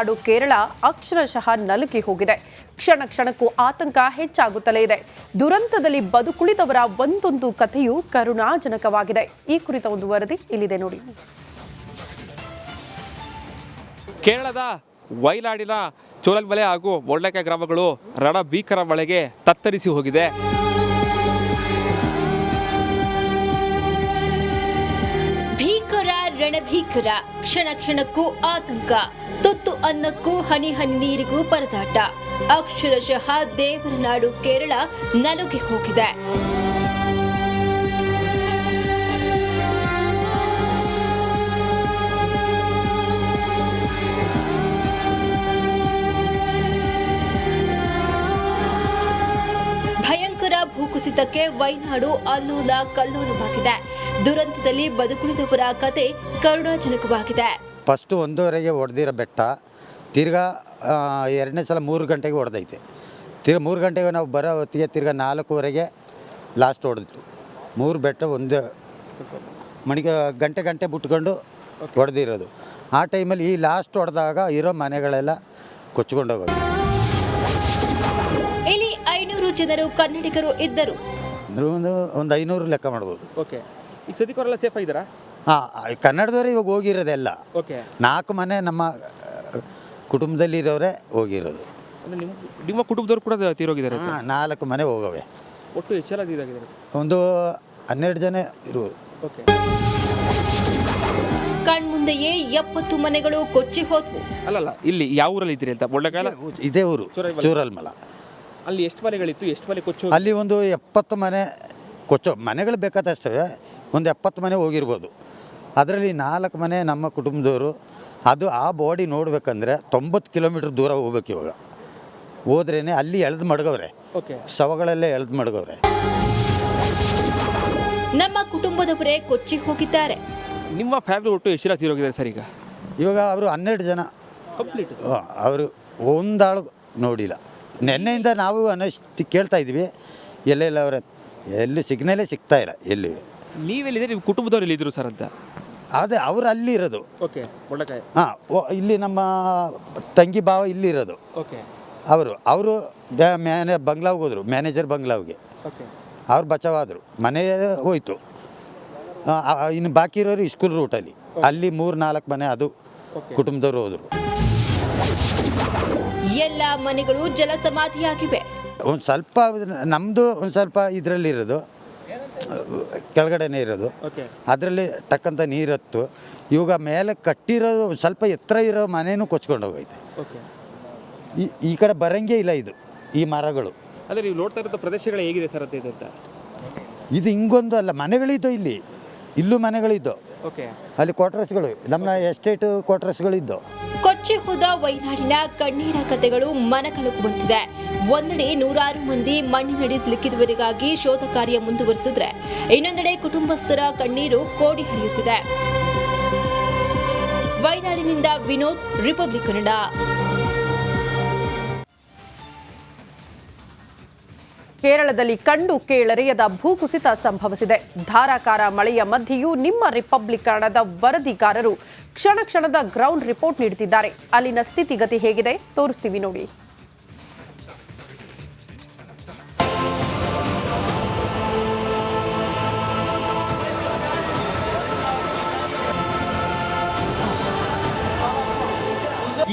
ನಾಡು ಕೇರಳ ಅಕ್ಷರಶಃ ನಲುಗಿ ಹೋಗಿದೆ. ಕ್ಷಣ ಕ್ಷಣಕ್ಕೂ ಆತಂಕ ಹೆಚ್ಚಾಗುತ್ತಲೇ ಇದೆ. ದುರಂತದಲ್ಲಿ ಬದುಕುಳಿದವರ ಒಂದೊಂದು ಕಥೆಯೂ ಕರುಣಾಜನಕವಾಗಿದೆ. ಈ ಕುರಿತ ಒಂದು ವರದಿ ಇಲ್ಲಿದೆ ನೋಡಿ. ಕೇರಳದ ವೈನಾಡಿನ ಚೋಲಲ್ಮಲೆ ಹಾಗೂ ಒಳ್ಳೆಕೆ ಗ್ರಾಮಗಳು ರಣಭೀಕರ ಮಳೆಗೆ ತತ್ತರಿಸಿ ಹೋಗಿದೆ. ಭೀಕರ ರಣಭೀಕರ, ಕ್ಷಣ ಕ್ಷಣಕ್ಕೂ ಆತಂಕ, ತುತ್ತು ಅನ್ನಕ್ಕೂ ಹನಿ ಹನಿ ನೀರಿಗೂ ಪರದಾಟ. ಅಕ್ಷರಶಃ ದೇವರ ನಾಡು ಕೇರಳ ನಲುಗಿ ಹೋಗಿದೆ. ಭಯಂಕರ ಭೂಕುಸಿತಕ್ಕೆ ವೈನಾಡು ಅಲ್ಲೋಲ ಕಲ್ಲೋಲವಾಗಿದೆ. ದುರಂತದಲ್ಲಿ ಬದುಕುಳಿದವರ ಕತೆ ಕರುಣಾಜನಕವಾಗಿದೆ. ಫಸ್ಟ್ 1:30ಗೆ ಹೊಡೆದಿರೋ ಬೆಟ್ಟ ತಿರ್ಗಾ ಎರಡನೇ ಸಲ 3 ಗಂಟೆಗೆ ಹೊಡೆದೈತೆ. ತಿರ್ಗಾ 3 ಗಂಟೆಗೆ ನಾವು ಬರೋ ಹೊತ್ತಿಗೆ ತಿರ್ಗಾ 4:15ಗೆ ಲಾಸ್ಟ್ ಹೊಡೆದಿತ್ತು. 3 ಬೆಟ್ಟ ಒಂದು ಮಣಿಗೆ ಗಂಟೆ ಬಿಟ್ಕೊಂಡು ಹೊಡೆದಿರೋದು. ಆ ಟೈಮಲ್ಲಿ ಈ ಲಾಸ್ಟ್ ಹೊಡೆದಾಗ ಇರೋ ಮನೆಗಳೆಲ್ಲ ಕೊಚ್ಕೊಂಡೋಗೋದು. ಇಲ್ಲಿ 500 ಜನರು ಕನ್ನಡಿಗರು ಇದ್ದರು. ಅಂದ್ರೆ ಒಂದು 500 ಲೆಕ್ಕ ಮಾಡ್ಬೋದು. ಓಕೆ, ಈ ಸದ್ಯಕ್ಕೆಲ್ಲ ಸೇಫ್ ಆಗಿದ್ದಾರಾ? ಕನ್ನಡದವರೇ ಇವಾಗ ಹೋಗಿರೋದೆಲ್ಲ. ಓಕೆ, 4 ಮನೆ ನಮ್ಮ ಕುಟುಂಬದಲ್ಲಿ ಇರೋರೇ ಹೋಗಿರೋದು. ಅಂದರೆ ನಿಮ್ಮ ಕುಟುಂಬದವ್ರು ಕೂಡ ತೀರೋಗಿದ್ದಾರೆ? 4 ಮನೆ ಹೋಗವೆ. ಒಟ್ಟು ಎಷ್ಟು ಜನ ಇದಾಗಿದ್ದಾರೆ? ಒಂದು 12 ಜನ ಇರುವುದು. ಓಕೆ, ಕಣ್ಮುಂದೆಯೇ 70 ಮನೆಗಳು ಕೊಚ್ಚಿ ಹೋದ್ವು. ಅಲ್ಲಲ್ಲ, ಇಲ್ಲಿ ಯಾವ ಊರಲ್ಲಿ ಇದ್ದೀರಿ ಅಂತ? ಒಳ್ಳೆಕಾಲ ಇದೇ ಊರು ಚೂರಲ್ಮಲ. ಅಲ್ಲಿ ಎಷ್ಟು ಮನೆಗಳಿತ್ತು, ಎಷ್ಟು ಮನೆ ಕೊಚ್ಚು? ಅಲ್ಲಿ ಒಂದು 70 ಮನೆ ಕೊಚ್ಚೋ ಮನೆಗಳು ಬೇಕಾದಷ್ಟೇ. ಒಂದು 70 ಮನೆ ಹೋಗಿರ್ಬೋದು. ಅದರಲ್ಲಿ 4 ಮನೆ ನಮ್ಮ ಕುಟುಂಬದವರು. ಅದು ಆ ಬಾಡಿ ನೋಡ್ಬೇಕಂದ್ರೆ 90 ಕಿಲೋಮೀಟ್ರ್ ದೂರ ಹೋಗ್ಬೇಕು. ಇವಾಗ ಹೋದ್ರೇ ಅಲ್ಲಿ ಎಳೆದು ಮಡಗವ್ರೆ. ಓಕೆ, ಶವಗಳಲ್ಲೇ ಎಳೆದು ಮಡಗವ್ರೆ. ನಮ್ಮ ಕುಟುಂಬದವರೇ ಕೊಚ್ಚಿ ಹೋಗಿದ್ದಾರೆ. ನಿಮ್ಮ ಫ್ಯಾಮಿಲಿ ಒಟ್ಟು ಎಷ್ಟು ಜನ ತೀರೋಗಿದ್ದಾರೆ ಸರ್? ಇವಾಗ ಅವರು 12 ಜನ ಕಂಪ್ಲೀಟ್. ಅವರು ಒಂದಾಳು ನೋಡಿಲ್ಲ. ನೆನ್ನೆಯಿಂದ ನಾವು ಕೇಳ್ತಾ ಇದ್ವಿ, ಎಲ್ಲೆಲ್ಲ ಅವರ ಎಲ್ಲಿ ಸಿಗ್ನಲ್ಲೇ ಸಿಗ್ತಾ ಇಲ್ಲ. ಎಲ್ಲಿ ನೀವೆಲ್ಲಿದೆ, ನಿಮ್ಮ ಕುಟುಂಬದವ್ರು ಎಲ್ಲಿದ್ರು ಸರ್ ಅಂತ? ಅದೇ ಅವರು ಅಲ್ಲಿ ಇರೋದು. ಓಕೆ, ಒಳ್ಳೆಕಾಯಿ. ಇಲ್ಲಿ ನಮ್ಮ ತಂಗಿ ಭಾವ ಇಲ್ಲಿ ಇರೋದು. ಓಕೆ, ಅವರು ಬಂಗ್ಲಾವ್ಗೆ ಹೋದರು, ಮ್ಯಾನೇಜರ್ ಬಂಗ್ಲಾವ್ಗೆ. ಓಕೆ, ಅವ್ರು ಬಚಾವಾದರು, ಮನೆ ಹೋಯ್ತು. ಇನ್ನು ಬಾಕಿ ಇರೋರು ಸ್ಕೂಲ್ ರೂಟಲ್ಲಿ ಅಲ್ಲಿ 3-4 ಮನೆ ಅದು ಕುಟುಂಬದವರು ಹೋದರು. ಎಲ್ಲ ಮನೆಗಳು ಜಲಸಮಾಧಿಯಾಗಿವೆ. ಒಂದು ಸ್ವಲ್ಪ ನಮ್ಮದು ಒಂದು ಸ್ವಲ್ಪ ಇದರಲ್ಲಿರೋದು ಕೆಳಗಡೆನೇ ಇರೋದು. ಅದರಲ್ಲಿ ಟಕ್ಕಂತ ನೀರತ್ತು. ಇವಾಗ ಮೇಲೆ ಕಟ್ಟಿರೋದು ಸ್ವಲ್ಪ ಎತ್ತರ ಇರೋ ಮನೇನೂ ಕೊಚ್ಕೊಂಡು ಹೋಗೈತೆ. ಈ ಕಡೆ ಬರಂಗೇ ಇಲ್ಲ ಇದು, ಈ ಮರಗಳು. ಅಂದರೆ ನೀವು ನೋಡ್ತಾ ಇರೋ ಪ್ರದೇಶಗಳು ಹೇಗಿದೆ ಸರ್ ಅಂತ? ಇದು ಹಿಂಗೊಂದು ಅಲ್ಲ, ಮನೆಗಳಿದ್ದು ಇಲ್ಲೂ ಮನೆಗಳಿದ್ದು. ಅಲ್ಲಿ ಕ್ವಾರ್ಟರ್ಸ್ಗಳು, ನಮ್ಮ ಎಸ್ಟೇಟ್ ಕ್ವಾರ್ಟರ್ಸ್ಗಳಿದ್ದು. ಕೊಚ್ಚಿ ಹೋದ ವೈನಾಡಿನ ಕಣ್ಣೀರ ಕಥೆಗಳು ಮನಕಲುಕುವಂತಿದೆ. ಒಂದೆಡೆ 100 ಮಂದಿ ಮಣ್ಣಿನಡಿ ಸಿಲುಕಿದವರಿಗಾಗಿ ಶೋಧ ಕಾರ್ಯ ಮುಂದುವರಿಸಿದ್ರೆ, ಇನ್ನೊಂದೆಡೆ ಕುಟುಂಬಸ್ಥರ ಕಣ್ಣೀರು ಕೋಡಿ ಹರಿಯುತ್ತಿದೆ. ವೈನಾಡಿನಿಂದ ವಿನೋದ್, ರಿಪಬ್ಲಿಕ್ ಕನ್ನಡ. ಕೇರಳದಲ್ಲಿ ಕಂಡು ಕೇಳರಿಯದ ಭೂಕುಸಿತ ಸಂಭವಿಸಿದೆ. ಧಾರಾಕಾರ ಮಳೆಯ ಮಧ್ಯೆಯೂ ನಿಮ್ಮ ರಿಪಬ್ಲಿಕ್ ಕನ್ನಡದ ವರದಿಗಾರರು ಕ್ಷಣ ಕ್ಷಣದ ಗ್ರೌಂಡ್ ರಿಪೋರ್ಟ್ ನೀಡುತ್ತಿದ್ದಾರೆ. ಅಲ್ಲಿನ ಸ್ಥಿತಿಗತಿ ಹೇಗಿದೆ ತೋರಿಸ್ತೀವಿ ನೋಡಿ.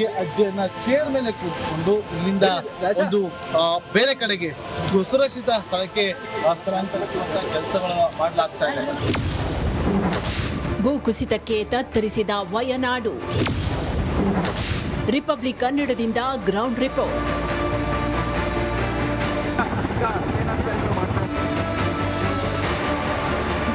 ಈ ಅಜ್ಜಿಯನ್ನ ಚೇರ್ ಮೇಲೆ ಕೂತ್ಕೊಂಡು ಇಲ್ಲಿಂದ ಒಂದು ಬೇರೆ ಕಡೆಗೆ ಸುರಕ್ಷಿತ ಸ್ಥಳಕ್ಕೆ ಸ್ಥಳಾಂತರಿಸುವಂತ ಕೆಲಸಗಳನ್ನು ಮಾಡಲಾಗ್ತಾ ಇದೆ. ಭೂಕುಸಿತಕ್ಕೆ ತತ್ತರಿಸಿದ ವಯನಾಡು. ರಿಪಬ್ಲಿಕ್ ಕನ್ನಡದಿಂದ ಗ್ರೌಂಡ್ ರಿಪೋರ್ಟ್.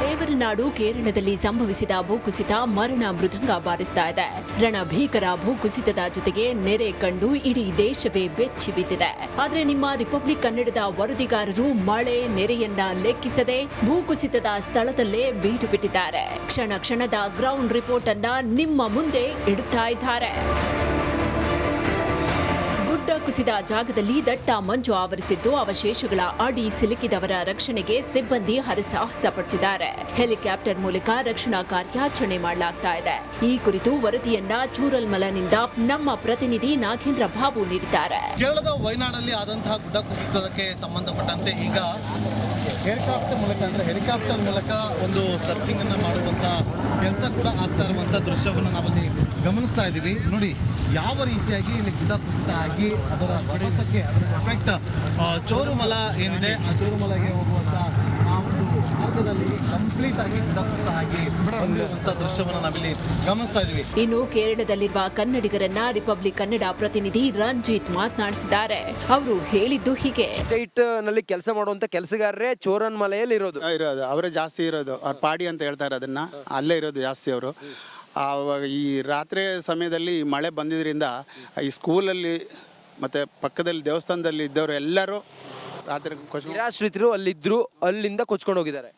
ದೇವರನಾಡು ಕೇರಳದಲ್ಲಿ ಸಂಭವಿಸಿದ ಭೂಕುಸಿತ ಮರಣ ಮೃದಂಗ ಬಾರಿಸ್ತಾ ಇದೆ. ರಣಭೀಕರ ಭೂಕುಸಿತದ ಜೊತೆಗೆ ನೆರೆ ಕಂಡು ಇಡೀ ದೇಶವೇ ಬೆಚ್ಚಿ ಬಿದ್ದಿದೆ. ಆದ್ರೆ ನಿಮ್ಮ ರಿಪಬ್ಲಿಕ್ ಕನ್ನಡದ ವರದಿಗಾರರು ಮಳೆ ನೆರೆಯನ್ನ ಲೆಕ್ಕಿಸದೆ ಭೂಕುಸಿತದ ಸ್ಥಳದಲ್ಲೇ ಬೀಡು ಬಿಟ್ಟಿದ್ದಾರೆ. ಕ್ಷಣ ಕ್ಷಣದ ಗ್ರೌಂಡ್ ರಿಪೋರ್ಟ್ ಅನ್ನ ನಿಮ್ಮ ಮುಂದೆ ಇಡುತ್ತಾ ಇದ್ದಾರೆ. ಗುಡ್ಡ ಭೂಕುಸಿದ ಜಾಗದಲ್ಲಿ ದಟ್ಟ ಮಂಜು ಆವರಿಸಿದ್ದು ಅವಶೇಷಗಳ ಅಡಿ ಸಿಲುಕಿದವರ ರಕ್ಷಣೆಗೆ ಸಿಬ್ಬಂದಿ ಹರಸಾಹಸ ಪಟ್ಟಿದ್ದಾರೆ. ಹೆಲಿಕಾಪ್ಟರ್ ಮೂಲಕ ರಕ್ಷಣಾ ಕಾರ್ಯಾಚರಣೆ ಮಾಡಲಾಗ್ತಾ ಇದೆ. ಈ ಕುರಿತು ವರದಿಯನ್ನ ಚೂರಲ್ಮಲನಿಂದ ನಮ್ಮ ಪ್ರತಿನಿಧಿ ನಾಗೇಂದ್ರ ಬಾಬು ನೀಡಿದ್ದಾರೆ. ಕೇರಳದ ವಯನಾಡಲ್ಲಿ ಆದಂತಹ ಗುಡ್ಡ ಕುಸಿತಕ್ಕೆ ಸಂಬಂಧಪಟ್ಟಂತೆ ಈಗ ಹೆಲಿಕಾಪ್ಟರ್ ಮೂಲಕ ಒಂದು ಸರ್ಚಿಂಗ್ ಅನ್ನ ಮಾಡುವಂತ ಕೆಲಸ ಕೂಡ ಆಗ್ತಾ ಇರುವಂತ ದೃಶ್ಯವನ್ನು ನಾವಲ್ಲಿ ಗಮನಿಸ್ತಾ ಇದ್ದೀವಿ. ನೋಡಿ ಯಾವ ರೀತಿಯಾಗಿ ಇಲ್ಲಿ ಗುಡ್ಡ ಕುಸಿತ ಆಗಿ ಅದರ ಪ್ರದೇಶಕ್ಕೆ ಅದರ ಎಫೆಕ್ಟ್ ಚೋರುಮಲ ಏನಿದೆ ಆ ಚೋರುಮಲಗೆ ಹೋಗುವಂತ ಆ ಒಂದು ಮಾರ್ಗದಲ್ಲಿ ಕಂಪ್ಲೀಟ್ ಆಗಿ ಗುಡ್ಡ ಕುಸಿತ ಆಗಿ ಬಂದಿರುವಂತ ದೃಶ್ಯವನ್ನು ನಾವಿಲ್ಲಿ ಗಮನಿಸ್ತಾ ಇದ್ದೀವಿ. ಇನ್ನು ಕೇರಳದಲ್ಲಿರುವ ಕನ್ನಡಿಗರನ್ನ ರಿಪಬ್ಲಿಕ್ ಕನ್ನಡ ಪ್ರತಿನಿಧಿ ರಂಜಿತ್ ಮಾತನಾಡಿಸಿದ್ದಾರೆ. ಅವರು ಹೇಳಿದ್ದು ಹೀಗೆ: ಸ್ಟೇಟ್ ನಲ್ಲಿ ಕೆಲಸ ಮಾಡುವಂತ ಕೆಲಸಗಾರರೇ ಚೋರನ್ ಮಲೆಯಲ್ಲಿ ಇರೋದು ಅವರೇ ಜಾಸ್ತಿ ಇರೋದು. ಅವ್ರ ಪಾಡಿ ಅಂತ ಹೇಳ್ತಾರೆ, ಅದನ್ನ ಅಲ್ಲೇ ಇರೋದು ಜಾಸ್ತಿ ಅವರು. ಈ ರಾತ್ರಿ ಸಮಯದಲ್ಲಿ ಮಳೆ ಬಂದಿದ್ದರಿಂದ ಈ ಸ್ಕೂಲಲ್ಲಿ ಮತ್ತು ಪಕ್ಕದಲ್ಲಿ ದೇವಸ್ಥಾನದಲ್ಲಿ ಇದ್ದವರು ಎಲ್ಲರೂ ರಾತ್ರಿ ನಿರಾಶ್ರಿತರು ಅಲ್ಲಿದ್ರು, ಅಲ್ಲಿಂದ ಕೊಚ್ಕೊಂಡು ಹೋಗಿದ್ದಾರೆ.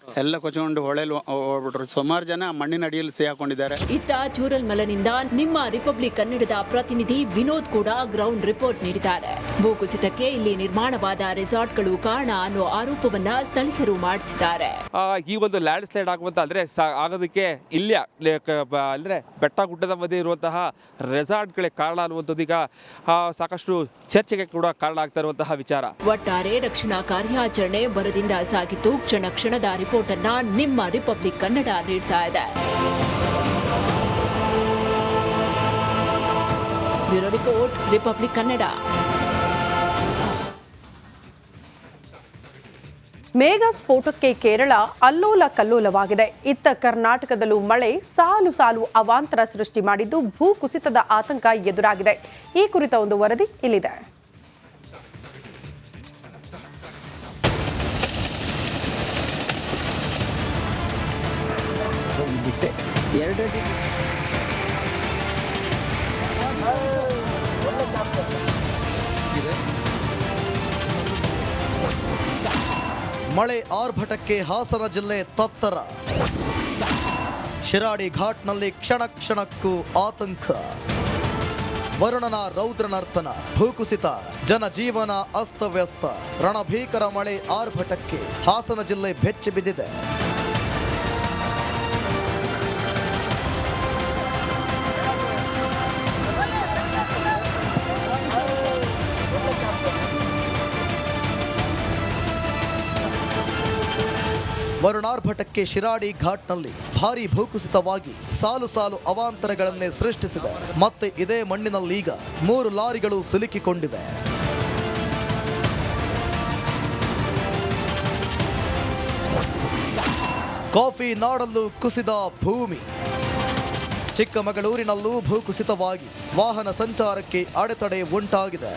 ಎಲ್ಲ ಕೊಚ್ಕೊಂಡು ಹೊಳೆಯಲ್ಲಿ ಹೋಗ್ಬಿಟ್ರು. ಸುಮಾರು ಜನ ಮಣ್ಣಿನ ಅಡಿಯಲ್ಲಿ ಸಿಹಾಕೊಂಡಿದ್ದಾರೆ. ಇತ್ತ ಚೂರಲ್ಮಲನಿಂದ ನಿಮ್ಮ ರಿಪಬ್ಲಿಕ್ ಕನ್ನಡದ ಪ್ರತಿನಿಧಿ ವಿನೋದ್ ಕೂಡ ಗ್ರೌಂಡ್ ರಿಪೋರ್ಟ್ ನೀಡಿದ್ದಾರೆ. ಭೂಕುಸಿತಕ್ಕೆ ಇಲ್ಲಿ ನಿರ್ಮಾಣವಾದ ರೆಸಾರ್ಟ್ಗಳು ಕಾರಣ ಅನ್ನೋ ಆರೋಪವನ್ನ ಸ್ಥಳೀಯರು ಮಾಡ್ತಿದ್ದಾರೆ. ಈ ಒಂದು ಲ್ಯಾಂಡ್ ಸ್ಲೈಡ್ ಆಗುವಂತ ಆಗೋದಕ್ಕೆ ಇಲ್ಲಿ ಅಂದ್ರೆ ಬೆಟ್ಟ ಗುಡ್ಡದ ಮಧ್ಯೆ ಇರುವಂತಹ ರೆಸಾರ್ಟ್ಗಳೇ ಕಾರಣ ಅನ್ನುವಂಥದ್ದು ಈಗ ಸಾಕಷ್ಟು ಚರ್ಚೆಗೆ ಕೂಡ ಕಾರಣ ಆಗ್ತಾ ಇರುವಂತಹ ವಿಚಾರ. ಒಟ್ಟಾರೆ ರಕ್ಷಣಾ ಕಾರ್ಯಾಚರಣೆ ಭರದಿಂದ ಸಾಗಿದ್ದು ಕ್ಷಣ ಕ್ಷಣದ ರಿಪೋರ್ಟ್ ಅನ್ನ ನಿಮ್ಮ ರಿಪಬ್ಲಿಕ್ ಕನ್ನಡ ನೀಡ್ತಾ ಇದೆ. Bureau report, Republic Kannada. ಮೇಘ ಸ್ಫೋಟಕ್ಕೆ ಕೇರಳ ಅಲ್ಲೋಲ ಕಲ್ಲೋಲವಾಗಿದೆ. ಇತ್ತ ಕರ್ನಾಟಕದಲ್ಲೂ ಮಳೆ ಸಾಲು ಸಾಲು ಅವಾಂತರ ಸೃಷ್ಟಿ ಮಾಡಿದ್ದು ಭೂಕುಸಿತದ ಆತಂಕ ಎದುರಾಗಿದೆ. ಈ ಕುರಿತ ಒಂದು ವರದಿ ಇಲ್ಲಿದೆ. ಮಳೆ ಆರ್ಭಟಕ್ಕೆ ಹಾಸನ ಜಿಲ್ಲೆ ತತ್ತರ. ಶಿರಾಡಿ ಘಾಟ್ನಲ್ಲಿ ಕ್ಷಣ ಕ್ಷಣಕ್ಕೂ ಆತಂಕ. ವರುಣನ ರೌದ್ರ ನರ್ತನ, ಭೂಕುಸಿತ, ಜನಜೀವನ ಅಸ್ತವ್ಯಸ್ತ. ರಣಭೀಕರ ಮಳೆ ಆರ್ಭಟಕ್ಕೆ ಹಾಸನ ಜಿಲ್ಲೆ ಬೆಚ್ಚಿ ಬಿದ್ದಿದೆ. ವರುಣಾರ್ಭಟಕ್ಕೆ ಶಿರಾಡಿ ಘಾಟ್ನಲ್ಲಿ ಭಾರೀ ಭೂಕುಸಿತವಾಗಿ ಸಾಲು ಸಾಲು ಅವಾಂತರಗಳನ್ನೇ ಸೃಷ್ಟಿಸಿದೆ. ಮತ್ತೆ ಇದೇ ಮಣ್ಣಿನಲ್ಲೀಗ 3 ಲಾರಿಗಳು ಸಿಲುಕಿಕೊಂಡಿವೆ. ಕಾಫಿ ನಾಡಲ್ಲೂ ಕುಸಿದ ಭೂಮಿ. ಚಿಕ್ಕಮಗಳೂರಿನಲ್ಲೂ ಭೂಕುಸಿತವಾಗಿ ವಾಹನ ಸಂಚಾರಕ್ಕೆ ಅಡೆತಡೆ ಉಂಟಾಗಿದೆ.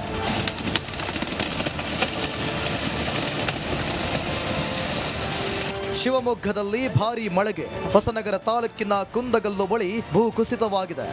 ಶಿವಮೊಗ್ಗದಲ್ಲಿ ಭಾರೀ ಮಳೆಗೆ ಹೊಸನಗರ ತಾಲೂಕಿನ ಕುಂದಗಲ್ಲು ಬಳಿ ಭೂಕುಸಿತವಾಗಿದೆ.